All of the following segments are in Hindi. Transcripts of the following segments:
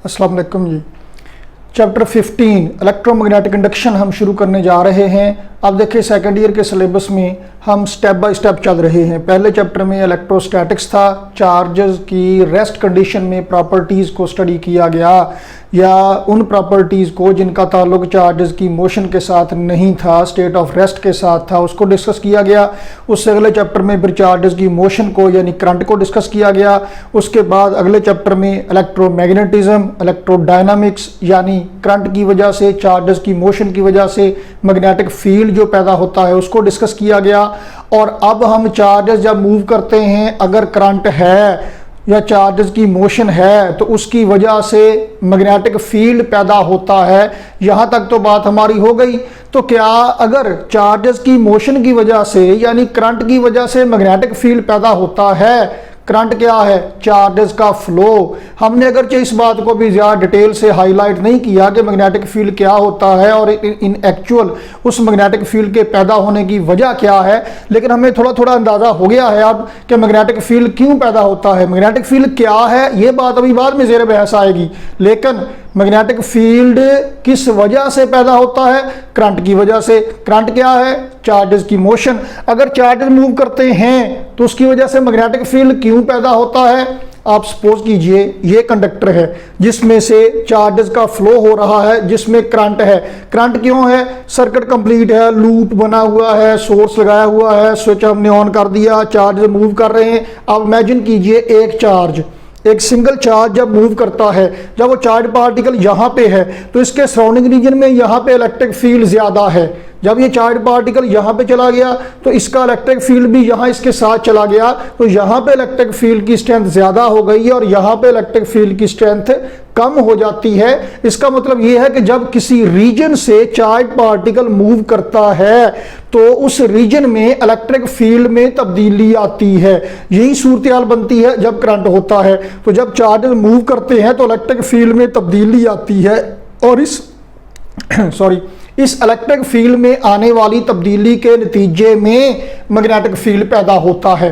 अस्सलाम वालेकुम जी। चैप्टर 15 इलेक्ट्रोमैग्नेटिक इंडक्शन हम शुरू करने जा रहे हैं। अब देखिए सेकेंड ईयर के सिलेबस में हम स्टेप बाय स्टेप चल रहे हैं। पहले चैप्टर में इलेक्ट्रोस्टैटिक्स था, चार्जेस की रेस्ट कंडीशन में प्रॉपर्टीज़ को स्टडी किया गया या उन प्रॉपर्टीज़ को जिनका ताल्लुक चार्जेस की मोशन के साथ नहीं था, स्टेट ऑफ रेस्ट के साथ था, उसको डिस्कस किया गया। उससे अगले चैप्टर में फिर चार्जेस की मोशन को यानी करंट को डिस्कस किया गया। उसके बाद अगले चैप्टर में इलेक्ट्रोमैग्नेटिज्म, इलेक्ट्रोडायनामिक्स यानी करंट की वजह से, चार्जेस की मोशन की वजह से मैग्नेटिक फील्ड जो पैदा होता है उसको डिस्कस किया गया। और अब हम चार्जेस जब मूव करते हैं, अगर करंट है या चार्जेस की मोशन है तो उसकी वजह से मैग्नेटिक फील्ड पैदा होता है। यहाँ तक तो बात हमारी हो गई। तो क्या अगर चार्जेस की मोशन की वजह से यानी करंट की वजह से मैग्नेटिक फील्ड पैदा होता है, करंट क्या है? चार्जेस का फ्लो। हमने अगर इस बात को भी ज़्यादा डिटेल से हाईलाइट नहीं किया कि मैग्नेटिक फील्ड क्या होता है और इन एक्चुअल उस मैग्नेटिक फील्ड के पैदा होने की वजह क्या है, लेकिन हमें थोड़ा थोड़ा अंदाज़ा हो गया है अब कि मैग्नेटिक फील्ड क्यों पैदा होता है। मैग्नेटिक फील्ड क्या है ये बात अभी बाद में ज़ेर बहस आएगी, लेकिन मैग्नेटिक फील्ड किस वजह से पैदा होता है? करंट की वजह से। करंट क्या है? चार्जेस की मोशन। अगर चार्जेस मूव करते हैं तो उसकी वजह से मैग्नेटिक फील्ड क्यों पैदा होता है? आप सपोज कीजिए ये कंडक्टर है जिसमें से चार्जेस का फ्लो हो रहा है, जिसमें करंट है। करंट क्यों है? सर्किट कंप्लीट है, लूप बना हुआ है, सोर्स लगाया हुआ है, स्विच हमने ऑन कर दिया, चार्जेस मूव कर रहे हैं। अब इमेजिन कीजिए एक सिंगल चार्ज जब मूव करता है, जब वो चार्ज पार्टिकल यहाँ पे है तो इसके सराउंडिंग रीजन में यहाँ पे इलेक्ट्रिक फील्ड ज़्यादा है। जब ये चार्ज पार्टिकल यहाँ पे चला गया तो इसका इलेक्ट्रिक फील्ड भी यहाँ इसके साथ चला गया, तो यहाँ पे इलेक्ट्रिक फील्ड की स्ट्रेंथ ज़्यादा हो गई और यहाँ पे इलेक्ट्रिक फील्ड की स्ट्रेंथ कम हो जाती है। इसका मतलब ये है कि जब किसी रीजन से चार्ज पार्टिकल मूव करता है तो उस रीजन में इलेक्ट्रिक फील्ड में तब्दीली आती है। यही सूरत हाल बनती है जब करंट होता है। तो जब चार्जेस मूव करते हैं तो इलेक्ट्रिक फील्ड में तब्दीली आती है और इस इलेक्ट्रिक फील्ड में आने वाली तब्दीली के नतीजे में मैग्नेटिक फील्ड पैदा होता है।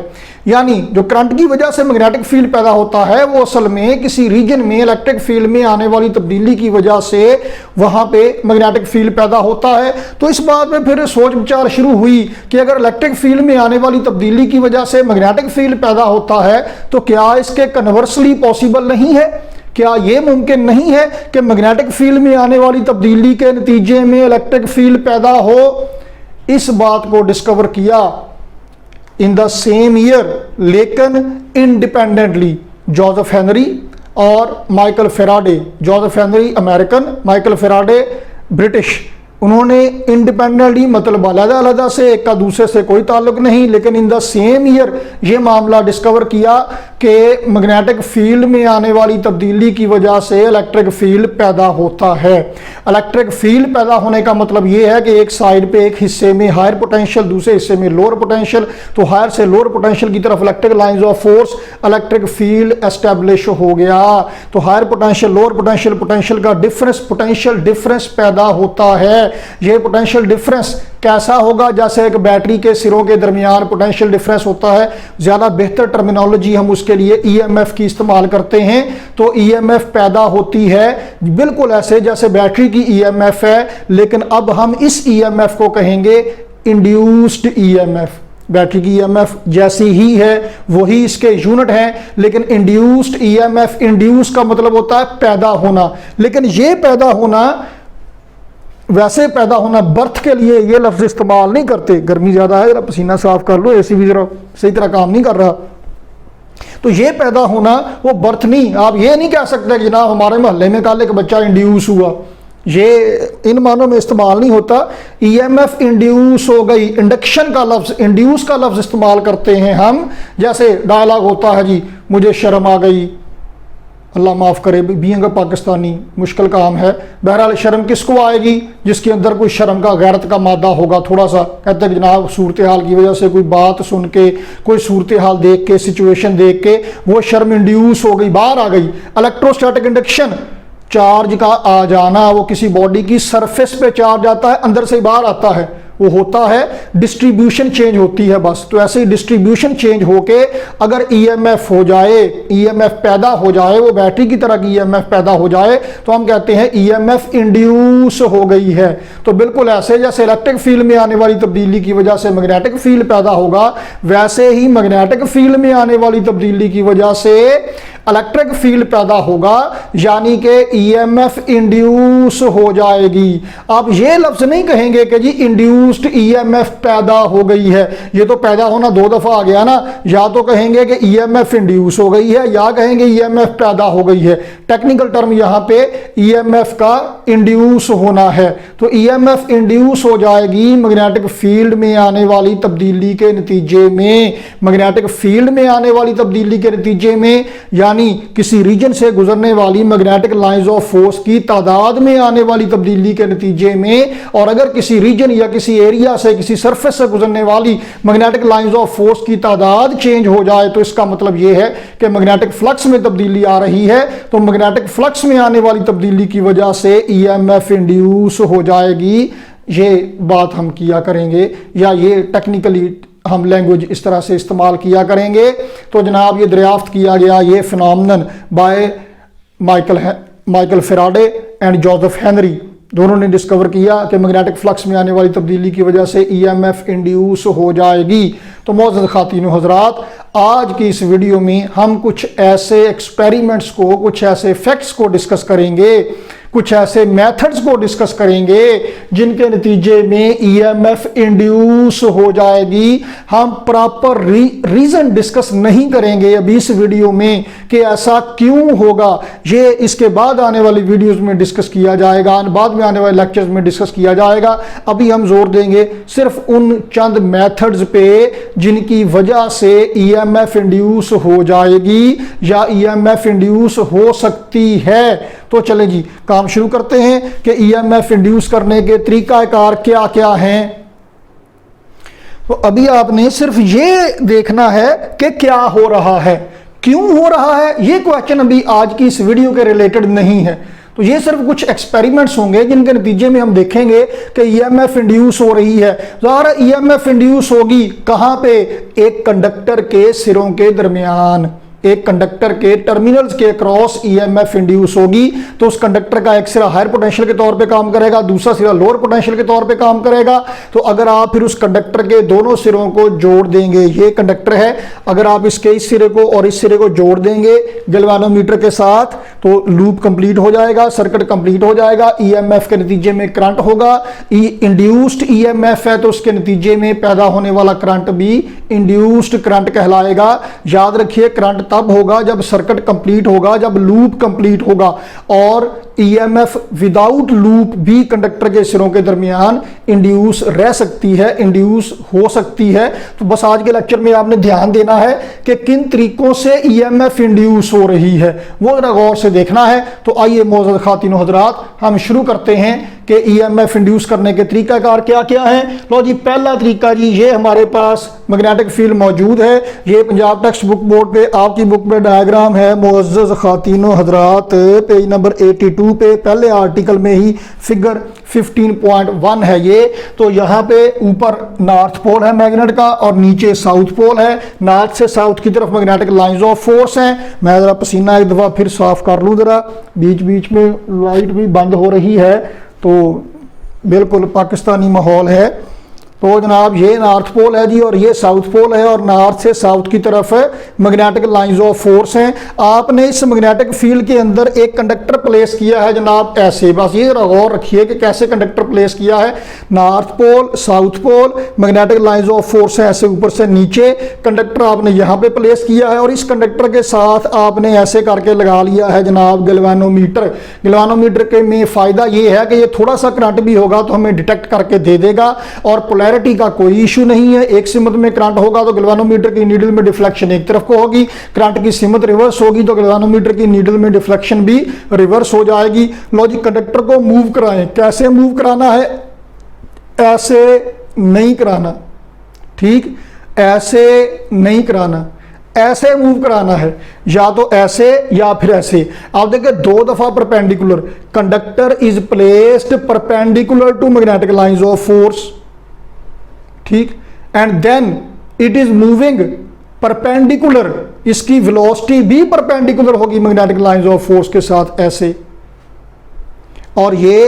यानी जो करंट की वजह से मैग्नेटिक फील्ड पैदा होता है वो असल में किसी रीजन में इलेक्ट्रिक फील्ड में आने वाली तब्दीली की वजह से वहां पे मैग्नेटिक फील्ड पैदा होता है। तो इस बात में फिर सोच विचार शुरू हुई कि अगर इलेक्ट्रिक फील्ड में आने वाली तब्दीली की वजह से मैग्नेटिक फील्ड पैदा होता है तो क्या इसके कन्वर्सली पॉसिबल नहीं है? क्या ये मुमकिन नहीं है कि मैग्नेटिक फील्ड में आने वाली तब्दीली के नतीजे में इलेक्ट्रिक फील्ड पैदा हो? इस बात को डिस्कवर किया इन द सेम ईयर, लेकिन इंडिपेंडेंटली, जोसेफ हेनरी और Michael Faraday. Joseph Henry American, Michael Faraday British. उन्होंने इंडिपेंडेंटली मतलब अलग-अलग से, एक का दूसरे से कोई ताल्लुक नहीं, लेकिन इन द सेम ईयर ये मामला डिस्कवर किया कि मैग्नेटिक फील्ड में आने वाली तब्दीली की वजह से इलेक्ट्रिक फील्ड पैदा होता है। इलेक्ट्रिक फील्ड पैदा होने का मतलब ये है कि एक साइड पे एक हिस्से में हायर पोटेंशियल, दूसरे हिस्से में लोअर पोटेंशियल, तो हायर से लोअर पोटेंशियल की तरफ electric lines of force, electric field establish हो गया। तो higher potential, lower potential, potential का डिफरेंस, पोटेंशियल डिफरेंस पैदा होता है। ये पोटेंशियल डिफरेंस कैसा होगा? जैसे एक बैटरी के सिरों के दरमियान पोटेंशियल डिफरेंस होता है। ज़्यादा बेहतर टर्मिनोलॉजी हम उसके लिए ईएमएफ की इस्तेमाल करते हैं। तो ईएमएफ पैदा होती है बिल्कुल ऐसे जैसे बैटरी की ईएमएफ है, लेकिन अब हम इस ईएमएफ को कहेंगे इंड्यूस्ड ईएमएफ। बैटरी की ईएमएफ जैसी ही है, वही इसके यूनिट हैं, लेकिन इंड्यूस्ड ईएमएफ, इंड्यूस का मतलब होता है पैदा होना। लेकिन ये पैदा होना, वैसे पैदा होना, बर्थ के लिए ये लफ्ज़ इस्तेमाल नहीं करते। गर्मी ज़्यादा है, जरा पसीना साफ कर लो, एसी भी जरा सही तरह काम नहीं कर रहा। तो ये पैदा होना वो बर्थ नहीं। आप ये नहीं कह सकते कि जनाब हमारे मोहल्ले में कल एक बच्चा इंड्यूस हुआ, ये इन मानों में इस्तेमाल नहीं होता। ईएमएफ इंड्यूस हो गई, इंडक्शन का लफ्ज़, इंड्यूस का लफ्ज़ इस्तेमाल करते हैं हम। जैसे डायलॉग होता है जी, मुझे शर्म आ गई, अल्लाह माफ़ करे, बीइंग पाकिस्तानी मुश्किल काम है। बहरहाल शर्म किसको आएगी? जिसके अंदर कोई शर्म का, गैरत का मादा होगा थोड़ा सा। कहते हैं कि जनाब सूरत हाल की वजह से, कोई बात सुन के, कोई सूरत हाल देख के, सिचुएशन देख के वो शर्म इंड्यूस हो गई, बाहर आ गई। इलेक्ट्रोस्टैटिक इंडक्शन, चार्ज का आ जाना, वो किसी बॉडी की सरफेस पे चार्ज आता है, अंदर से बाहर आता है, वो होता है डिस्ट्रीब्यूशन चेंज होती है बस। तो ऐसे ही डिस्ट्रीब्यूशन चेंज होके अगर ईएमएफ हो जाए, ईएमएफ पैदा हो जाए, वो बैटरी की तरह की ईएमएफ पैदा हो जाए, तो हम कहते हैं ईएमएफ इंड्यूस हो गई है। तो बिल्कुल ऐसे जैसे इलेक्ट्रिक फील्ड में आने वाली तब्दीली की वजह से मैग्नेटिक फील्ड पैदा होगा, वैसे ही मैग्नेटिक फील्ड में आने वाली तब्दीली की वजह से इलेक्ट्रिक फील्ड पैदा होगा, यानी कि ईएमएफ इंड्यूस हो जाएगी। आप ये लफ्ज नहीं कहेंगे कि जी इंड्यूस्ड ईएमएफ पैदा हो गई है, ये तो पैदा होना दो दफा आ गया ना। या तो कहेंगे कि ईएमएफ इंड्यूस हो गई है या कहेंगे ईएमएफ पैदा हो गई है। टेक्निकल टर्म यहां पे ईएमएफ का इंड्यूस होना है। तो ईएमएफ इंड्यूस हो जाएगी मैग्नेटिक फील्ड में आने वाली तब्दीली के नतीजे में, मैग्नेटिक फील्ड में आने वाली तब्दीली के नतीजे में, यानी किसी रीजन से गुजरने वाली मैग्नेटिक लाइंस ऑफ फोर्स की तादाद में आने वाली तब्दीली के नतीजे में। और अगर किसी रीजन या किसी एरिया से, किसी सरफेस से गुजरने वाली मैग्नेटिक लाइंस ऑफ फोर्स की तादाद चेंज हो जाए, तो इसका मतलब यह है कि मैग्नेटिक फ्लक्स में तब्दीली आ रही है। तो मैग्नेटिक फ्लक्स में आने वाली तब्दीली की वजह से ईएमएफ इंड्यूस हो जाएगी। ये बात हम किया करेंगे, या ये टेक्निकली हम लैंग्वेज इस तरह से इस्तेमाल किया करेंगे। तो जनाब ये दरियाफ्त किया गया ये phenomenon by Michael Faraday and Joseph Henry, दोनों ने डिस्कवर किया कि मैग्नेटिक फ्लक्स में आने वाली तब्दीली की वजह से ईएमएफ इंड्यूस हो जाएगी। तो मोअज़्ज़ज़ ख़ातीन व हज़रात, आज की इस वीडियो में हम कुछ ऐसे एक्सपेरिमेंट्स को, कुछ ऐसे फैक्ट्स को डिस्कस करेंगे, कुछ ऐसे मेथड्स को डिस्कस करेंगे जिनके नतीजे में ईएमएफ इंड्यूस हो जाएगी। हम प्रॉपर रीजन डिस्कस नहीं करेंगे अभी इस वीडियो में कि ऐसा क्यों होगा, ये इसके बाद आने वाली वीडियोस में डिस्कस किया जाएगा, बाद में आने वाले लेक्चर्स में डिस्कस किया जाएगा। अभी हम जोर देंगे सिर्फ उन चंद मेथड्स पे जिनकी वजह से ईएमएफ इंड्यूस हो जाएगी या ईएमएफ इंड्यूस हो सकती है। तो चलें जी, काम शुरू करते हैं कि ईएमएफ इंड्यूस करने के तरीकाकार क्या क्या हैं। तो अभी आपने सिर्फ ये देखना है कि क्या हो रहा है, क्यों हो रहा है। ये क्वेश्चन अभी आज की इस वीडियो के रिलेटेड नहीं है। तो ये सिर्फ कुछ एक्सपेरिमेंट्स होंगे जिनके नतीजे में हम देखेंगे कि ईएमएफ इंड्यूस हो रही है। ज़ाहिर ईएमएफ इंड्यूस होगी कहां पे, एक कंडक्टर के सिरों के दरमियान, एक कंडक्टर के टर्मिनल्स के क्रॉस ईएमएफ इंड्यूस होगी। तो उस कंडक्टर का एक सिरा हायर पोटेंशियल के तौर पे काम करेगा, दूसरा सिरा लोअर पोटेंशियल के तौर पे काम करेगा। तो अगर आप फिर उस कंडक्टर के दोनों सिरों को जोड़ देंगे, ये कंडक्टर है, अगर आप इसके इस सिरे को और इस सिरे को जोड़ देंगे गैल्वेनोमीटर के साथ, तो लूप कंप्लीट हो जाएगा, सर्किट कंप्लीट हो जाएगा। ईएमएफ के नतीजे में करंट होगा, इंड्यूस्ड ईएमएफ है तो उसके नतीजे में पैदा होने वाला करंट भी इंड्यूस्ड करंट कहलाएगा। याद रखिए करंट तब होगा जब सर्किट कंप्लीट होगा, जब लूप कंप्लीट होगा। और ईएमएफ विदाउट लूप भी कंडक्टर के सिरों के दरमियान इंड्यूस रह सकती है, इंड्यूस हो सकती है। तो बस आज के लेक्चर में आपने ध्यान देना है कि किन तरीकों से ईएमएफ इंड्यूस हो रही है, वो जरा गौर से देखना है। तो आइए मोअज़्ज़ज़ ख़ातीन व हज़रात, हम शुरू करते हैं कि ईएमएफ इंड्यूस करने के तरीकाकार क्या क्या हैं। लो जी, पहला तरीका जी, ये हमारे पास मैग्नेटिक फील्ड मौजूद है। ये पंजाब टेक्स्ट बुक बोर्ड पे आपकी बुक में डायग्राम है मोअज़्ज़ज़ ख़ातीन व हज़रात, पेज नंबर 82 पे पहले आर्टिकल में ही फिगर 15.1 है ये। तो यहाँ पे ऊपर नॉर्थ पोल है मैग्नेट का और नीचे साउथ पोल है। नॉर्थ से साउथ की तरफ मैग्नेटिक लाइंस ऑफ फोर्स हैं। मैं ज़रा पसीना एक दफ़ा फिर साफ कर लूँ, ज़रा बीच बीच में लाइट भी बंद हो रही है, तो बिल्कुल पाकिस्तानी माहौल है। तो जनाब ये नॉर्थ पोल है जी और ये साउथ पोल है, और नॉर्थ से साउथ की तरफ मैग्नेटिक लाइंस ऑफ फोर्स हैं। आपने इस मैग्नेटिक फील्ड के अंदर एक कंडक्टर प्लेस किया है जनाब ऐसे, बस ये गौर रखिए कि कैसे कंडक्टर प्लेस किया है। North pole, south pole, magnetic lines of force है ऐसे ऊपर से नीचे। कंडक्टर आपने यहाँ पे प्लेस किया है और इस कंडक्टर के साथ आपने ऐसे करके लगा लिया है जनाब गैल्वेनोमीटर। गैल्वेनोमीटर के में फ़ायदा ये है कि ये थोड़ा सा करंट भी होगा तो हमें डिटेक्ट करके दे देगा, और पोलैरिटी का कोई इशू नहीं है। एक सिमत में करंट होगा तो गैल्वेनोमीटर की नीडल में डिफ्लेक्शन एक तरफ को होगी, करंट की सिमत रिवर्स होगी तो गैल्वेनोमीटर की नीडल में डिफ्लेक्शन भी रिवर्स हो जाएगी। लो जी, कंडक्टर को मूव कराएं। कैसे मूव कराना है, ऐसे नहीं कराना, ठीक, ऐसे नहीं कराना, ऐसे मूव कराना है, या तो ऐसे या फिर ऐसे। आप देखिए दो दफा perpendicular, conductor is placed perpendicular to magnetic lines of force, ठीक, and then it is moving perpendicular, इसकी वेलोसिटी भी परपेंडिकुलर होगी मैग्नेटिक लाइंस ऑफ फोर्स के साथ ऐसे, और ये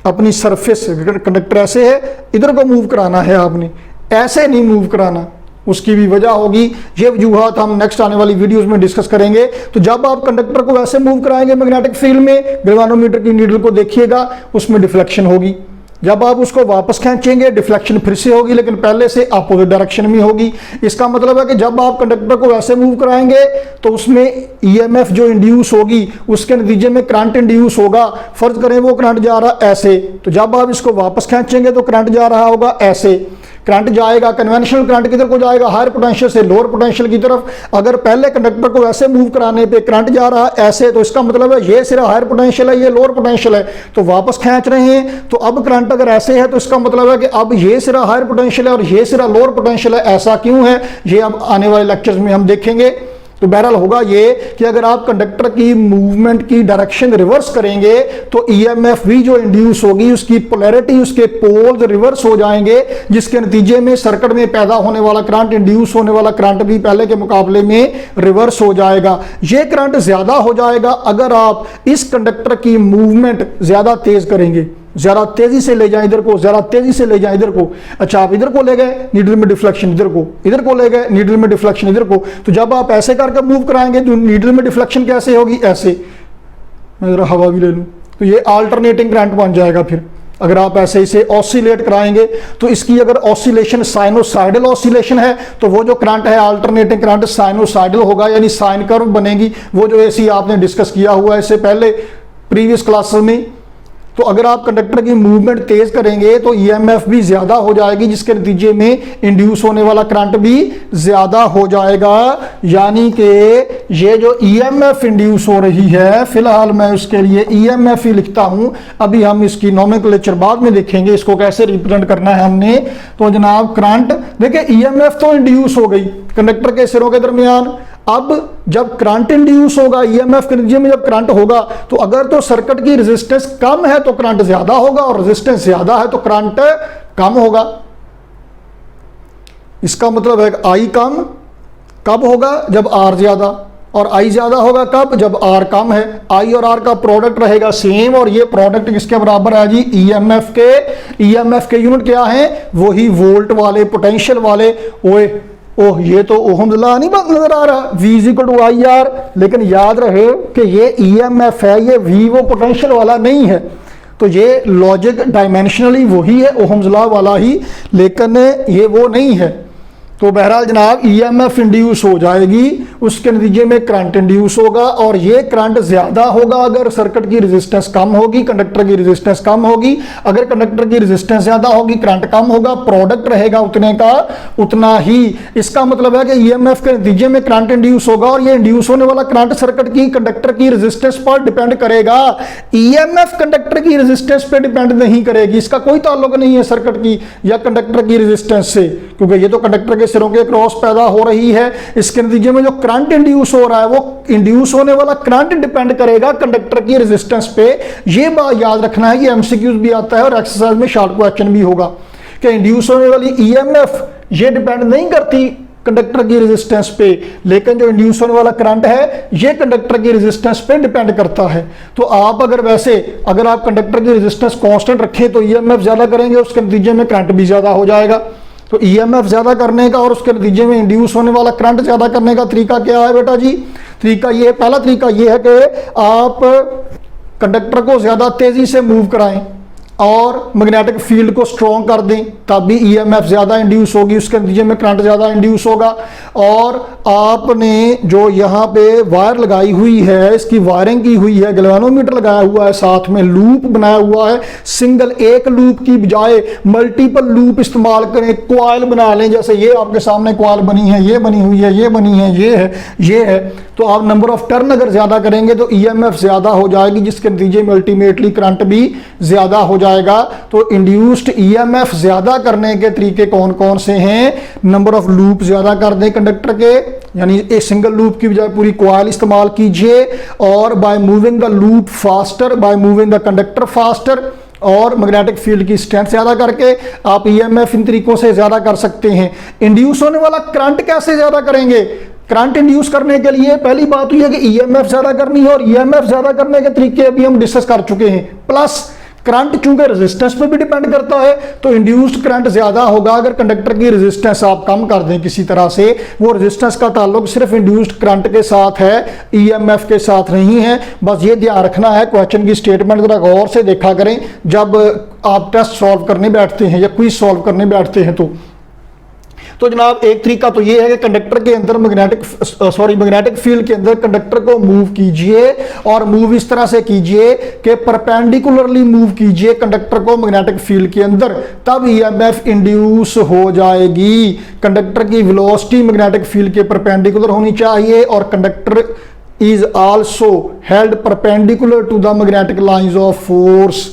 अपनी सरफेस कंडक्टर ऐसे है, इधर को मूव कराना है आपने, ऐसे नहीं मूव कराना, उसकी भी वजह होगी। ये वजूहात हम नेक्स्ट आने वाली वीडियोस में डिस्कस करेंगे। तो जब आप कंडक्टर को वैसे मूव कराएंगे मैग्नेटिक फील्ड में, गैल्वेनोमीटर की नीडल को देखिएगा, उसमें डिफ्लेक्शन होगी। जब आप उसको वापस खींचेंगे डिफ्लेक्शन फिर से होगी, लेकिन पहले से अपोजिट डायरेक्शन में होगी। इसका मतलब है कि जब आप कंडक्टर को वैसे मूव कराएंगे तो उसमें ईएमएफ जो इंड्यूस होगी उसके नतीजे में करंट इंड्यूस होगा। फर्ज करें वो करंट जा रहा ऐसे, तो जब आप इसको वापस खींचेंगे तो करंट जा रहा होगा ऐसे। करंट जाएगा, कन्वेंशनल करंट किधर को जाएगा, हायर पोटेंशियल से लोअर पोटेंशियल की तरफ। अगर पहले कंडक्टर को ऐसे मूव कराने पे करंट जा रहा है ऐसे, तो इसका मतलब है ये सिरा हायर पोटेंशियल है, ये लोअर पोटेंशियल है, तो वापस खींच रहे हैं। तो अब करंट अगर ऐसे है तो इसका मतलब है कि अब ये सिरा हायर पोटेंशियल है और ये सिरा लोअर पोटेंशियल है। ऐसा क्यों है, ये अब आने वाले लेक्चर्स में हम देखेंगे। तो बहरहाल होगा ये कि अगर आप कंडक्टर की मूवमेंट की डायरेक्शन रिवर्स करेंगे तो ईएमएफ भी जो इंड्यूस होगी उसकी पोलैरिटी, उसके पोल्स रिवर्स हो जाएंगे, जिसके नतीजे में सर्किट में पैदा होने वाला करंट, इंड्यूस होने वाला करंट भी पहले के मुकाबले में रिवर्स हो जाएगा। ये करंट ज्यादा हो जाएगा अगर आप इस कंडक्टर की मूवमेंट ज्यादा तेज करेंगे, जरा तेजी से ले जाएं इधर को, जरा तेजी से ले जाएं इधर को। अच्छा, आप इधर को ले गए, नीडल में डिफ्लेक्शन इधर को, इधर को ले गए, नीडल में डिफ्लेक्शन इधर को। तो जब आप ऐसे करके मूव कराएंगे तो नीडल में डिफ्लेक्शन कैसे होगी, ऐसे। मैं जरा हवा भी ले लूं, तो ये अल्टरनेटिंग करंट बन जाएगा। फिर अगर आप ऐसे इसे ऑसिलेट कराएंगे तो इसकी अगर ऑसिलेशन साइनोसाइडल ऑसिलेशन है तो वो जो करंट है अल्टरनेटिंग करंट साइनोसाइडल होगा, यानी साइन कर्व बनेगी। वो जो एसी आपने डिस्कस किया हुआ है इससे पहले प्रीवियस क्लासेस में। तो अगर आप कंडक्टर की मूवमेंट तेज करेंगे तो ईएमएफ भी ज्यादा हो जाएगी, जिसके नतीजे में इंड्यूस होने वाला करंट भी ज्यादा हो जाएगा। यानी कि ये जो ईएमएफ इंड्यूस हो रही है, फिलहाल मैं उसके लिए ईएमएफ ही लिखता हूं, अभी हम इसकी नोमेनक्लेचर बाद में देखेंगे इसको कैसे रिप्रेजेंट करना है हमने। तो जनाब करंट देखिए, ईएमएफ तो इंड्यूस हो गई कंडक्टर के सिरों के दरमियान। अब जब करंट इंड्यूस होगा, ईएमएफ के नतीजे में जब करंट होगा, तो अगर तो सर्किट की रेजिस्टेंस कम है तो करंट ज्यादा होगा, और रेजिस्टेंस ज्यादा है तो करंट कम होगा। इसका मतलब है आई कम कब होगा, जब आर ज्यादा, और आई ज्यादा होगा कब, जब आर कम है। आई और आर का प्रोडक्ट रहेगा सेम, और ये प्रोडक्ट किसके बराबर है जी, ईएमएफ के। ईएमएफ के यूनिट क्या है, वही वोल्ट वाले, पोटेंशियल वाले। ओए ओह, ये तो ओहम्स लॉ नहीं नजर आ रहा, V = IR, लेकिन याद रहे कि ये ईएमएफ है, ये V वो पोटेंशियल वाला नहीं है। तो ये लॉजिक डायमेंशनली वही है, ओहम्स लॉ वाला ही, लेकिन ये वो नहीं है। तो बहरहाल जनाब ईएमएफ इंड्यूस हो जाएगी, उसके नतीजे में करंट इंड्यूस होगा, और ये करंट ज्यादा होगा अगर सर्किट की रेजिस्टेंस कम होगी, कंडक्टर की रेजिस्टेंस कम होगी। अगर कंडक्टर की रेजिस्टेंस ज्यादा होगी, करंट कम होगा, प्रोडक्ट रहेगा उतने का उतना ही। इसका मतलब है कि ईएमएफ के नतीजे में करंट इंड्यूस होगा, और ये इंड्यूस होने वाला करंट सर्किट की कंडक्टर की रेजिस्टेंस पर डिपेंड करेगा। ईएमएफ कंडक्टर की रेजिस्टेंस पे डिपेंड नहीं करेगी, इसका कोई ताल्लुक नहीं है सर्किट की या कंडक्टर की रेजिस्टेंस से, क्योंकि ये तो कंडक्टर के सिरों के क्रॉस पैदा हो रही है। इसके नतीजे में जो करंट इंड्यूस हो रहा है, वो इंड्यूस होने वाला करंट डिपेंड करेगा कंडक्टर की रेजिस्टेंस पे। ये बात याद रखना है, ये एमसीक्यूज भी आता है और एक्सरसाइज में शॉर्ट क्वेश्चन भी होगा कि इंड्यूस होने वाली ईएमएफ ये डिपेंड नहीं करती कंडक्टर की रेजिस्टेंस पे, लेकिन जो इंड्यूस होने वाला करंट है ये कंडक्टर की रेजिस्टेंस पे डिपेंड करता है। तो आप अगर आप कंडक्टर की रेजिस्टेंस कांस्टेंट रखें तो ईएमएफ ज्यादा करेंगे, उसके नतीजे में करंट भी ज्यादा हो जाएगा। तो ईएमएफ ज्यादा करने का और उसके नतीजे में इंड्यूस होने वाला करंट ज्यादा करने का तरीका क्या है बेटा जी? तरीका ये, पहला तरीका ये है कि आप कंडक्टर को ज्यादा तेजी से मूव कराएं और मैग्नेटिक फील्ड को स्ट्रॉन्ग कर दें, तब भी ईएमएफ ज्यादा इंड्यूस होगी, उसके नतीजे में करंट ज्यादा इंड्यूस होगा। और आपने जो यहाँ पे वायर लगाई हुई है, इसकी वायरिंग की हुई है, गैल्वेनोमीटर लगाया हुआ है, साथ में लूप बनाया हुआ है, सिंगल एक लूप की बजाय मल्टीपल लूप इस्तेमाल करें, कॉइल बना लें, जैसे ये आपके सामने कॉइल बनी है, ये बनी हुई है, ये बनी है, ये है। तो आप नंबर ऑफ टर्न अगर ज्यादा करेंगे तो ईएमएफ ज्यादा हो जाएगी, जिसके नतीजे में अल्टीमेटली करंट भी ज्यादा हो जाएगा। तो इंड्यूस्ड ईएमएफ ज्यादा करने के तरीके कौन कौन से हैं? नंबर ऑफ लूप ज्यादा कर दें कंडक्टर के, यानी एक सिंगल लूप की बजाय पूरी कॉइल इस्तेमाल कीजिए, और by moving the loop faster, by moving the conductor faster, और मैग्नेटिक फील्ड की स्ट्रेंथ ज़्यादा करके आप ईएमएफ इन तरीकों से ज़्यादा कर सकते हैं। इंड्यूस होने वाला करंट कैसे ज़्यादा करेंगे? करंट इंड्यूस करने के लिए पहली बात यह है कि ईएमएफ ज़्यादा करनी है, और ईएमएफ ज़्यादा करने के तरीके अभी हम डिस्कस कर चुके हैं। प्लस करंट चूंकि रेजिस्टेंस पे भी डिपेंड करता है, तो इंड्यूस्ड करंट ज्यादा होगा अगर कंडक्टर की रेजिस्टेंस आप कम कर दें किसी तरह से। वो रेजिस्टेंस का ताल्लुक सिर्फ इंड्यूस्ड करंट के साथ है, ईएमएफ के साथ नहीं है। बस ये ध्यान रखना है। क्वेश्चन की स्टेटमेंट जरा गौर से देखा करें जब आप टेस्ट सॉल्व करने बैठते हैं या क्विज सॉल्व करने बैठते हैं। तो जनाब एक तरीका तो ये है कि कंडक्टर के अंदर मैग्नेटिक फील्ड के अंदर कंडक्टर को मूव कीजिए, और मूव इस तरह से कीजिए कि परपेंडिकुलरली मूव कीजिए कंडक्टर को मैग्नेटिक फील्ड के अंदर, तब ईएमएफ इंड्यूस हो जाएगी। कंडक्टर की वेलोसिटी मैग्नेटिक फील्ड के परपेंडिकुलर होनी चाहिए, और conductor is also held perpendicular to the magnetic lines of force.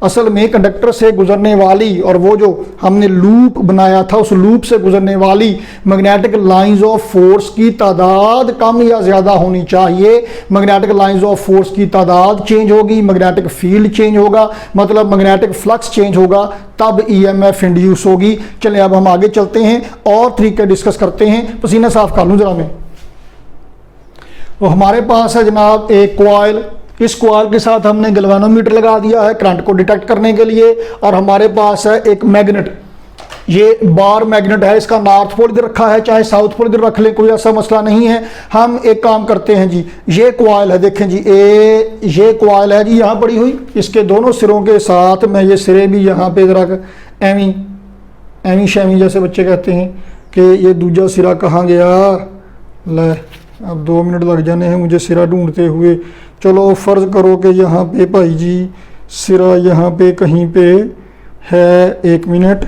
असल में कंडक्टर से गुजरने वाली, और वो जो हमने लूप बनाया था उस लूप से गुजरने वाली मैग्नेटिक लाइंस ऑफ फोर्स की तादाद कम या ज़्यादा होनी चाहिए। मैग्नेटिक लाइंस ऑफ फोर्स की तादाद चेंज होगी, मैग्नेटिक फील्ड चेंज होगा, मतलब मैग्नेटिक फ्लक्स चेंज होगा, तब ईएमएफ इंड्यूस होगी। चलिए अब हम आगे चलते हैं और तरीके डिस्कस करते हैं। पसीना साफ कर लूँ जरा मैं। तो हमारे पास है जनाब एक कॉइल, इस कॉइल के साथ हमने गैल्वेनोमीटर लगा दिया है करंट को डिटेक्ट करने के लिए, और हमारे पास है एक मैग्नेट, ये बार मैग्नेट है। इसका नॉर्थ पोल इधर रखा है, चाहे साउथ पोल इधर रख ले, कोई ऐसा मसला नहीं है। हम एक काम करते हैं जी, ये कॉइल है, देखें जी, ये कॉइल है जी यहाँ पड़ी हुई, इसके दोनों सिरों के साथ मैं ये सिरे भी यहाँ पे जरा एवी शैवी जैसे बच्चे कहते हैं कि ये दूजा सिरा कहाँ गया, ले अब 2 मिनट लग जाने हैं मुझे सिरा ढूंढते हुए। चलो फ़र्ज़ करो कि यहाँ पे भाई जी सिरा यहाँ पे कहीं पे है, 1 मिनट।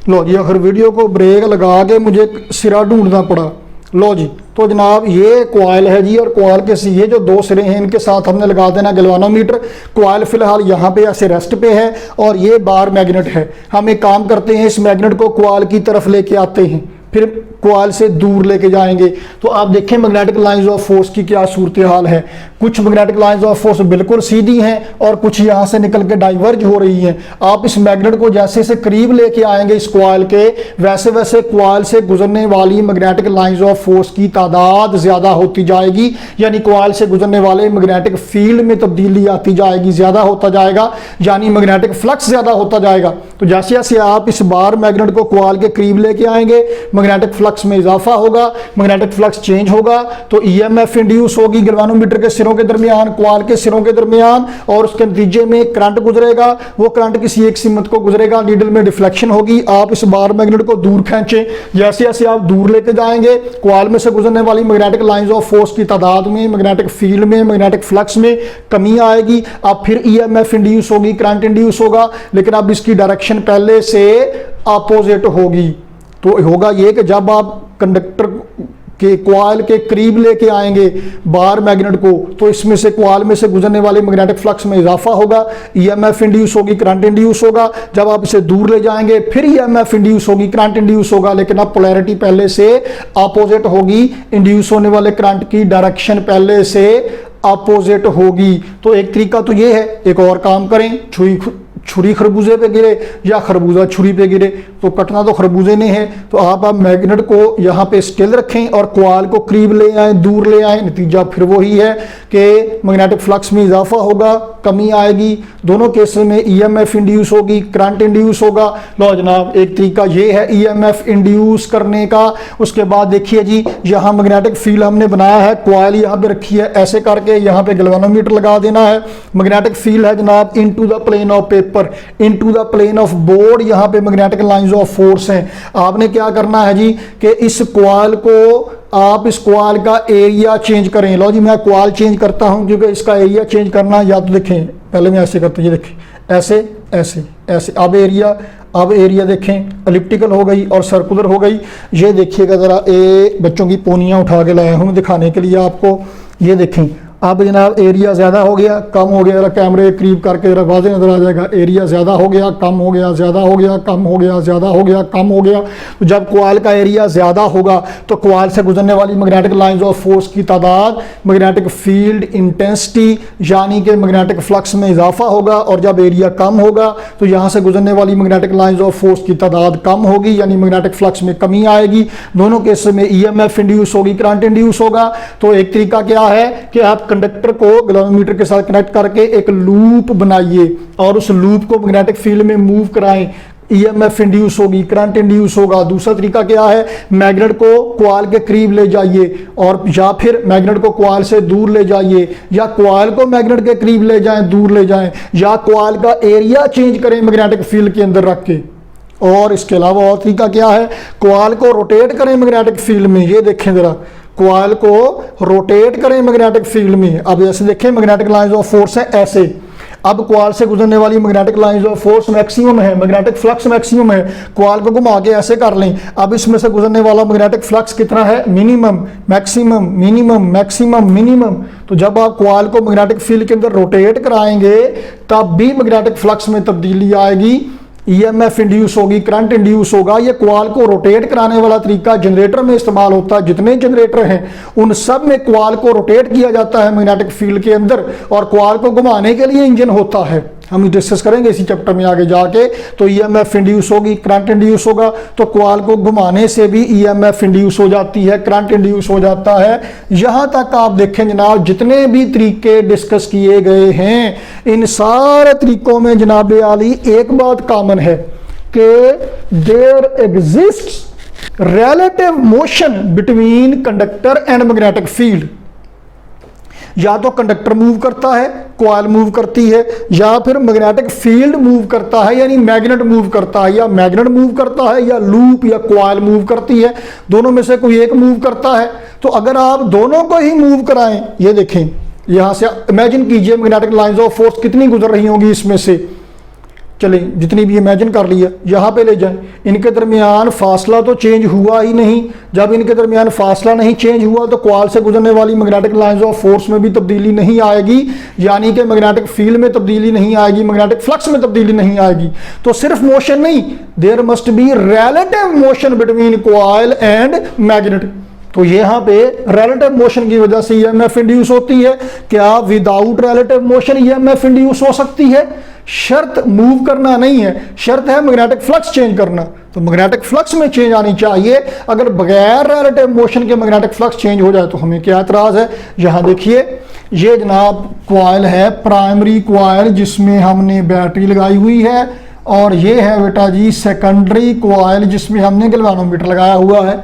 लो जी, आखिर वीडियो को ब्रेक लगा के मुझे सिरा ढूंढना पड़ा। लो जी, तो जनाब ये कॉइल है जी, और कॉइल के ये जो 2 सिरे हैं इनके साथ हमने लगा देना गैल्वेनोमीटर। कॉइल फिलहाल यहाँ पे ऐसे रेस्ट पे है, और ये बार मैग्नेट है। हम एक काम करते हैं, इस मैग्नेट को कॉइल की तरफ लेके आते हैं, फिर कॉइल से दूर लेके जाएंगे। तो आप देखें मैग्नेटिक लाइंस ऑफ फोर्स की क्या सूरत हाल है। कुछ मैग्नेटिक लाइंस ऑफ फोर्स बिल्कुल सीधी हैं, और कुछ यहाँ से निकल के डाइवर्ज हो रही हैं। आप इस मैग्नेट को जैसे से करीब लेके आएंगे इस कॉइल के, वैसे वैसे कॉइल से गुजरने वाली मैग्नेटिक लाइंस ऑफ फोर्स की तादाद ज़्यादा होती जाएगी, यानी कॉइल से गुजरने वाले मैग्नेटिक फील्ड में तब्दीली आती जाएगी, ज़्यादा होता जाएगा, यानी मैग्नेटिक फ्लक्स ज़्यादा होता जाएगा। तो जैसे जैसे आप इस बार मैग्नेट को कॉइल के करीब लेके आएंगे, मैग्नेटिक फ्लक्स में इजाफा होगा, मैग्नेटिक फ्लक्स चेंज होगा, तो ईएमएफ इंड्यूस होगी गैल्वेनोमीटर के सिरों के दरमियान, कॉइल के सिरों के दरमियान, और उसके नतीजे में करंट गुजरेगा। वो करंट किसी एक सिमत को गुजरेगा, नीडल में डिफ्लेक्शन होगी। आप इस बार मैग्नेट को दूर खींचें, जैसे जैसे आप दूर लेके जाएंगे, कॉइल में से गुजरने वाली मैग्नेटिक लाइंस ऑफ फोर्स की तादाद में, मैग्नेटिक फील्ड में, मैग्नेटिक फ्लक्स में कमी आएगी। अब फिर ईएमएफ इंड्यूस होगी, करंट इंड्यूस होगा, लेकिन अब इसकी डायरेक्शन पहले से अपोजिट होगी। तो होगा ये कि जब आप कंडक्टर के कॉइल के करीब लेके आएंगे बार मैग्नेट को, तो इसमें से कॉइल में से गुजरने वाले मैग्नेटिक फ्लक्स में इजाफा होगा, ईएमएफ इंड्यूस होगी, करंट इंड्यूस होगा। जब आप इसे दूर ले जाएंगे फिर ईएमएफ इंड्यूस होगी, करंट इंड्यूस होगा, लेकिन अब पोलैरिटी पहले से अपोजिट होगी। इंड्यूस होने वाले करंट की डायरेक्शन पहले से अपोजिट होगी। तो एक तरीका तो ये है। एक और काम करें, छुरी खरबूजे पे गिरे या खरबूजा छुरी पे गिरे, तो कटना तो खरबूजे ने है। तो आप मैग्नेट को यहाँ पे स्टिल रखें और कॉइल को करीब ले आए, दूर ले आए, नतीजा फिर वही है कि मैग्नेटिक फ्लक्स में इजाफा होगा, कमी आएगी। दोनों केसेस में ईएमएफ इंड्यूस होगी, करंट इंड्यूस होगा। लो जनाब, एक तरीका ये है ईएमएफ इंड्यूस करने का। उसके बाद देखिए जी, यहाँ मैग्नेटिक फील्ड हमने बनाया है, कॉइल यहाँ पे रखी है, ऐसे करके यहाँ पे गैल्वेनोमीटर लगा देना है। मैग्नेटिक फील्ड है जनाब into the plane of paper, into the plane of board, यहाँ पे मैग्नेटिक लाइंस ऑफ फोर्स हैं। आपने क्या करना है जी कि इस कॉइल को, आप इस कॉइल का एरिया चेंज करें। लो जी, मैं कॉइल चेंज करता हूं, क्योंकि इसका एरिया चेंज करना, या तो देखें पहले मैं ऐसे करता हूं, ये देखें ऐसे ऐसे ऐसे। अब एरिया देखें, एलिप्टिकल हो गई और सर्कुलर हो गई। ये देखिएगा ज़रा, बच्चों की पोनियाँ उठा के लाया हूँ दिखाने के लिए आपको। ये देखें, अब जनाब एरिया ज़्यादा हो गया, कम हो गया, जरा कैमरे के करीब करके जरा वाज़े नज़र आ जाएगा। एरिया ज़्यादा हो गया, कम हो गया, ज़्यादा हो गया, कम हो गया, ज़्यादा हो गया, कम हो गया। तो जब कॉइल का एरिया ज़्यादा होगा तो कॉइल से गुजरने वाली मैग्नेटिक लाइंस ऑफ फोर्स की तादाद, मैग्नेटिक फील्ड इंटेंसिटी यानी कि मैग्नेटिक फ्लक्स में इजाफा होगा। और जब एरिया कम होगा तो यहाँ से गुजरने वाली मैग्नेटिक लाइंस ऑफ फोर्स की तादाद कम होगी, यानी मैग्नेटिक फ्लक्स में कमी आएगी। दोनों केस में ईएमएफ इंड्यूस होगी, करंट इंड्यूस होगा। तो एक तरीका क्या है कि आप कंडक्टर को गैल्वेनोमीटर के साथ कनेक्ट करके एक लूप बनाइए और उस लूप को मैग्नेटिक फील्ड में मूव कराएं, ईएमएफ इंड्यूस होगी, करंट इंड्यूस होगा। दूसरा तरीका क्या है, मैग्नेट को कॉइल के करीब ले जाइए और या फिर मैग्नेट को कॉइल से दूर ले जाइए, या कॉइल को मैग्नेट के करीब ले जाएं, दूर ले जाएं, या कॉइल का एरिया चेंज करें मैग्नेटिक फील्ड के अंदर रख के। और इसके अलावा और तरीका क्या है, कॉइल को रोटेट करें मैग्नेटिक फील्ड में। ये देखें जरा, कॉइल को रोटेट करें मैग्नेटिक फील्ड में। अब ऐसे देखें मैग्नेटिक लाइंस ऑफ फोर्स है ऐसे। अब कॉइल से गुजरने वाली magnetic lines of force maximum है, मैग्नेटिक फ्लक्स मैक्सिमम है। कॉइल को घुमा के ऐसे कर लें। अब इसमें से गुजरने वाला मैग्नेटिक फ्लक्स कितना है, minimum, maximum, minimum, maximum, minimum. तो जब आप कॉइल को मैग्नेटिक फील्ड के अंदर रोटेट कराएंगे तब भी मैग्नेटिक फ्लक्स में तब्दीली आएगी, ईएमएफ इंड्यूस होगी, करंट इंड्यूस होगा। ये कॉइल को रोटेट कराने वाला तरीका जनरेटर में इस्तेमाल होता है। जितने जनरेटर हैं उन सब में कॉइल को रोटेट किया जाता है मैग्नेटिक फील्ड के अंदर, और कॉइल को घुमाने के लिए इंजन होता है। हम डिस्कस करेंगे इसी चैप्टर में आगे जाके। तो ईएमएफ इंड्यूस होगी, करंट इंड्यूस होगा। तो कॉइल को घुमाने से भी ईएमएफ इंड्यूस हो जाती है, करंट इंड्यूस हो जाता है। यहां तक आप देखें जनाब, जितने भी तरीके डिस्कस किए गए हैं इन सारे तरीकों में जनाब आली एक बात कॉमन है कि there exists relative motion between conductor and magnetic field. या तो कंडक्टर मूव करता है, कॉइल मूव करती है, या फिर मैग्नेटिक फील्ड मूव करता है यानी मैग्नेट मूव करता है, या मैग्नेट मूव करता है, या लूप या कॉइल मूव करती है। दोनों में से कोई एक मूव करता है। तो अगर आप दोनों को ही मूव कराएं, ये देखें यहां से इमेजिन कीजिए मैग्नेटिक लाइंस ऑफ फोर्स कितनी गुजर रही होंगी इसमें से। चलें जितनी भी इमेजिन कर लिया, यहाँ पे ले जाएं। इनके दरमियान फासला तो चेंज हुआ ही नहीं। जब इनके दरमियान फासला नहीं चेंज हुआ तो कॉइल से गुजरने वाली मैग्नेटिक लाइंस ऑफ फोर्स में भी तब्दीली नहीं आएगी, यानी कि मैग्नेटिक फील्ड में तब्दीली नहीं आएगी, मैग्नेटिक फ्लक्स में तब्दीली नहीं आएगी। तो सिर्फ मोशन नहीं, there must be relative motion between coil and magnet. तो यहाँ पे रिलेटिव मोशन की वजह से ईएमएफ इंड्यूस होती है। क्या without relative motion EMF induce हो सकती है? शर्त मूव करना नहीं है, शर्त है मैग्नेटिक फ्लक्स चेंज करना। तो मैग्नेटिक फ्लक्स में चेंज आनी चाहिए। अगर बगैर रिलेटिव मोशन के मैग्नेटिक फ्लक्स चेंज हो जाए तो हमें क्या एतराज है? यहाँ देखिए, ये जनाब कॉइल है, प्राइमरी कॉइल जिसमें हमने बैटरी लगाई हुई है, और ये है बेटा जी सेकेंडरी कॉइल जिसमें हमने गैल्वेनोमीटर लगाया हुआ है।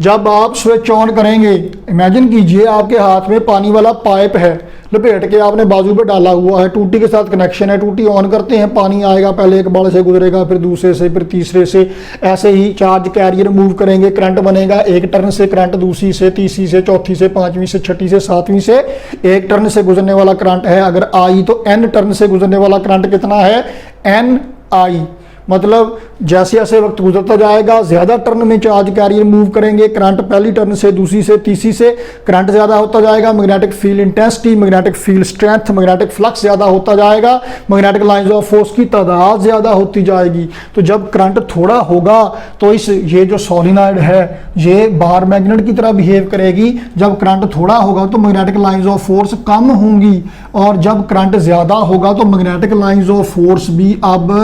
जब आप स्विच ऑन करेंगे, इमेजिन कीजिए आपके हाथ में पानी वाला पाइप है, लपेट के आपने बाजू पे डाला हुआ है, टूटी के साथ कनेक्शन है। टूटी ऑन करते हैं, पानी आएगा, पहले एक बल से गुजरेगा, फिर दूसरे से, फिर तीसरे से, ऐसे ही चार्ज कैरियर मूव करेंगे, करंट बनेगा। एक टर्न से करंट, दूसरी से, तीसरी से, चौथी से, पांचवीं से, छठी से, सातवीं से। एक टर्न से गुजरने वाला करंट है अगर आई, तो एन टर्न से गुजरने वाला करंट कितना है? एन आई। मतलब जैसे जैसे वक्त गुजरता जाएगा ज़्यादा टर्न में चार्ज कैरियर मूव करेंगे, करंट पहली टर्न से, दूसरी से, तीसरी से करंट ज़्यादा होता जाएगा, magnetic field intensity, magnetic field strength, magnetic flux ज़्यादा होता जाएगा, मैग्नेटिक लाइंस ऑफ फोर्स की तादाद ज़्यादा होती जाएगी। तो जब करंट थोड़ा होगा तो ये जो सोलिनॉइड है ये बार मैग्नेट की तरह बिहेव करेगी। जब करंट थोड़ा होगा तो मैग्नेटिक लाइंस ऑफ फोर्स कम होंगी, और जब करंट ज़्यादा होगा तो मैग्नेटिक लाइंस ऑफ फोर्स भी अब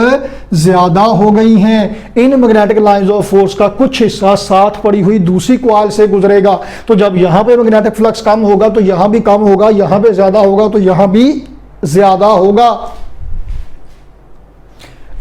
ज़्यादा हो गई हैं। In magnetic lines of force का कुछ हिस्सा साथ पड़ी हुई दूसरी कॉइल से गुजरेगा। तो जब यहां पे मैग्नेटिक फ्लक्स कम होगा तो यहां भी कम होगा, यहां पे ज्यादा होगा तो यहां भी ज्यादा होगा।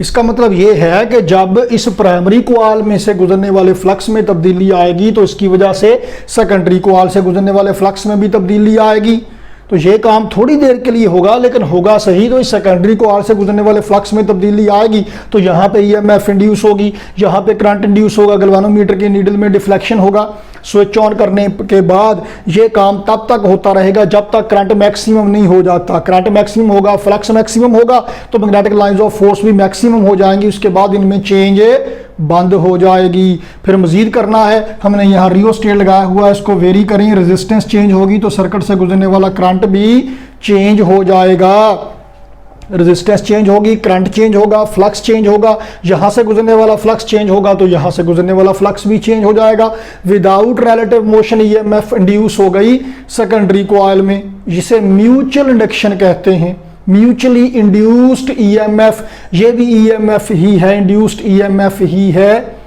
इसका मतलब यह है कि जब इस प्राइमरी कॉइल में से गुजरने वाले फ्लक्स में तब्दीली आएगी तो इसकी वजह से सेकेंडरी कॉइल से गुजरने वाले फ्लक्स में भी तब्दीली आएगी। तो ये काम थोड़ी देर के लिए होगा, लेकिन होगा सही। तो इस सेकेंडरी कॉइल से गुजरने वाले फ्लक्स में तब्दीली आएगी तो यहाँ पे ईएमएफ इंड्यूस होगी, यहाँ पे करंट इंड्यूस होगा, गैल्वेनोमीटर के नीडल में डिफ्लेक्शन होगा। स्विच ऑन करने के बाद ये काम तब तक होता रहेगा जब तक करंट मैक्सिमम नहीं हो जाता। करंट मैक्सिमम होगा, फ्लक्स मैक्सिमम होगा, तो मैग्नेटिक लाइंस ऑफ फोर्स भी मैक्सिमम हो जाएंगी। उसके बाद इनमें चेंज बंद हो जाएगी। फिर मज़ीद करना है, हमने यहाँ रियोस्टेट लगाया हुआ है, इसको वेरी करें, रेजिस्टेंस चेंज होगी तो सर्किट से गुजरने वाला करंट भी चेंज हो जाएगा। रेजिस्टेंस चेंज होगी, करंट चेंज होगा, फ्लक्स चेंज होगा, यहाँ से गुजरने वाला फ्लक्स चेंज होगा तो यहाँ से गुजरने वाला फ्लक्स भी चेंज हो जाएगा। Without relative motion EMF induce हो गई सेकेंडरी कॉइल में, जिसे म्यूचुअल इंडक्शन कहते हैं। म्यूचुअली इंड्यूस्ड ईएमएफ, ये भी ईएमएफ ही है, इंड्यूस्ड ईएमएफ ही है।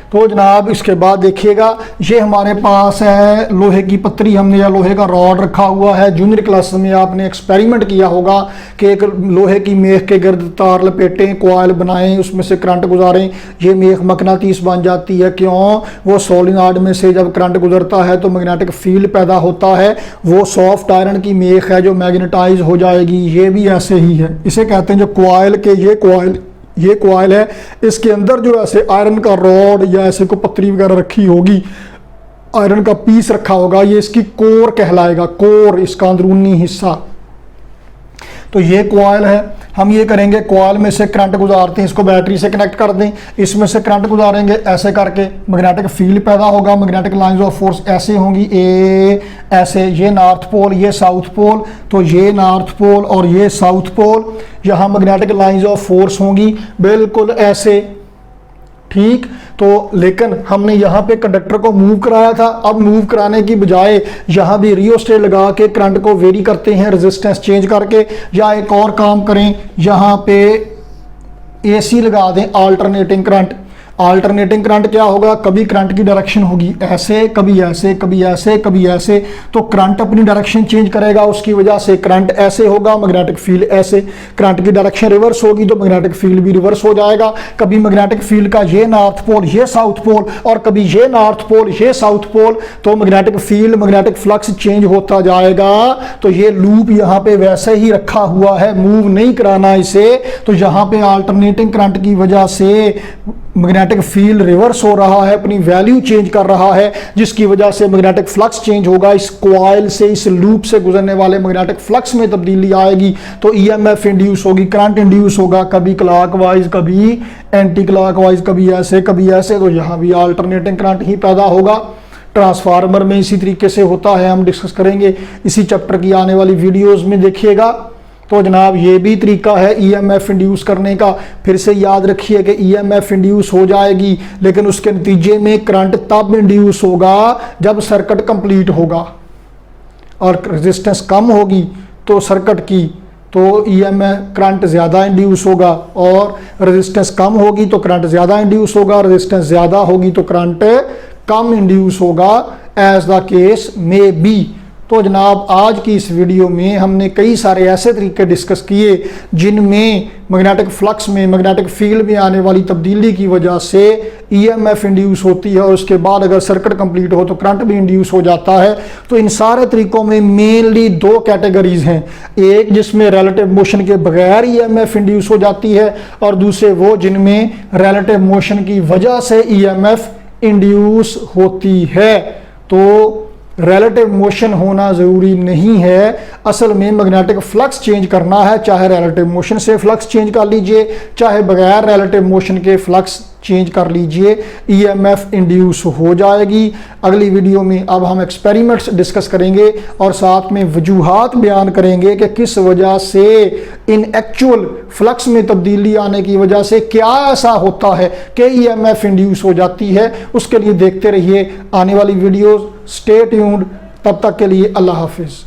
तो जनाब इसके बाद देखिएगा, ये हमारे पास है लोहे की पत्तरी, हमने या लोहे का रॉड रखा हुआ है। जूनियर क्लास में आपने एक्सपेरिमेंट किया होगा कि एक लोहे की मेख के गिर्द तार लपेटें, कॉइल बनाएं, उसमें से करंट गुजारें, ये मेख मकनातीस बन जाती है। क्यों? वो सोलिनॉइड में से जब करंट गुजरता है तो मैग्नेटिक फील्ड पैदा होता है। वो सॉफ्ट आयरन की मेख है जो मैग्नेटाइज हो जाएगी। ये भी ऐसे ही है, इसे कहते हैं जो कॉइल के, ये कॉइल है, इसके अंदर जो ऐसे आयरन का रॉड या ऐसे को पत्तरी वगैरह रखी होगी, आयरन का पीस रखा होगा, ये इसकी कोर कहलाएगा, कोर, इसका अंदरूनी हिस्सा। तो ये कॉइल है। हम ये करेंगे, कॉइल में से करंट गुजारते हैं, इसको बैटरी से कनेक्ट कर दें, इसमें से करंट गुजारेंगे, ऐसे करके मैग्नेटिक फील्ड पैदा होगा। मैग्नेटिक लाइंस ऑफ फोर्स ऐसे होंगी, ए ऐसे, ये नॉर्थ पोल, ये साउथ पोल, तो ये नॉर्थ पोल और ये साउथ पोल। यहाँ मैग्नेटिक लाइंस ऑफ फोर्स होंगी बिल्कुल ऐसे, ठीक। तो लेकिन हमने यहाँ पे कंडक्टर को मूव कराया था, अब मूव कराने की बजाय यहाँ भी रियोस्टेट लगा के करंट को वेरी करते हैं, रेजिस्टेंस चेंज करके। या एक और काम करें, यहाँ पे एसी लगा दें, अल्टरनेटिंग करंट। अल्टरनेटिंग करंट क्या होगा? कभी करंट की डायरेक्शन होगी ऐसे, कभी ऐसे, कभी ऐसे, कभी ऐसे, तो करंट अपनी डायरेक्शन चेंज करेगा, उसकी वजह से करंट ऐसे होगा, मैग्नेटिक फील्ड ऐसे। करंट की डायरेक्शन रिवर्स होगी तो मैग्नेटिक फील्ड भी रिवर्स हो जाएगा। कभी मैग्नेटिक फील्ड का ये नॉर्थ पोल, ये साउथ पोल, और कभी ये नॉर्थ पोल, ये साउथ पोल, तो magnetic field, magnetic flux change होता जाएगा। तो ये लूप यहाँ पे वैसे ही रखा हुआ है, मूव नहीं कराना इसे। तो यहाँ पे अल्टरनेटिंग करंट की वजह से मैग्नेटिक फील्ड रिवर्स हो रहा है, अपनी वैल्यू चेंज कर रहा है, जिसकी वजह से मैग्नेटिक फ्लक्स चेंज होगा। इस कॉइल से, इस लूप से गुजरने वाले मैग्नेटिक फ्लक्स में तब्दीली आएगी तो ईएमएफ इंड्यूस होगी, करंट इंड्यूस होगा, कभी क्लॉकवाइज, कभी एंटी क्लॉकवाइज, कभी ऐसे, कभी ऐसे। तो यहाँ भी अल्टरनेटिंग करंट ही पैदा होगा। ट्रांसफार्मर में इसी तरीके से होता है, हम डिस्कस करेंगे इसी चैप्टर की आने वाली वीडियोज में, देखिएगा। तो जनाब ये भी तरीका है ईएमएफ इंड्यूस करने का। फिर से याद रखिए कि ईएमएफ इंड्यूस हो जाएगी, लेकिन उसके नतीजे में करंट तब इंड्यूस होगा जब सर्किट कंप्लीट होगा, और रेजिस्टेंस कम होगी तो सर्किट की, तो ईएमएफ करंट ज़्यादा इंड्यूस होगा, और रेजिस्टेंस कम होगी तो करंट ज़्यादा इंड्यूस होगा, रेजिस्टेंस ज़्यादा होगी तो करंट कम इंड्यूस होगा, as the case may be. तो जनाब आज की इस वीडियो में हमने कई सारे ऐसे तरीके डिस्कस किए जिनमें मैग्नेटिक फ्लक्स में, मैग्नेटिक फील्ड में आने वाली तब्दीली की वजह से ईएमएफ इंड्यूस होती है, और उसके बाद अगर सर्किट कंप्लीट हो तो करंट भी इंड्यूस हो जाता है। तो इन सारे तरीकों में मेनली दो कैटेगरीज हैं, एक जिसमें रिलेटिव मोशन के बगैर ईएमएफ इंड्यूस हो जाती है, और दूसरे वो जिनमें रिलेटिव मोशन की वजह से ईएमएफ इंड्यूस होती है। तो रिलेटिव मोशन होना ज़रूरी नहीं है, असल में मैग्नेटिक फ्लक्स चेंज करना है, चाहे रिलेटिव मोशन से फ्लक्स चेंज कर लीजिए, चाहे बगैर रिलेटिव मोशन के फ्लक्स चेंज कर लीजिए, ईएमएफ इंड्यूस हो जाएगी। अगली वीडियो में अब हम एक्सपेरिमेंट्स डिस्कस करेंगे और साथ में वजूहात बयान करेंगे कि किस वजह से इन एक्चुअल फ्लक्स में तब्दीली आने की वजह से क्या ऐसा होता है कि ईएमएफ इंड्यूस हो जाती है। उसके लिए देखते रहिए आने वाली वीडियोस, स्टे ट्यून्ड। तब तक के लिए अल्लाह हाफिज़।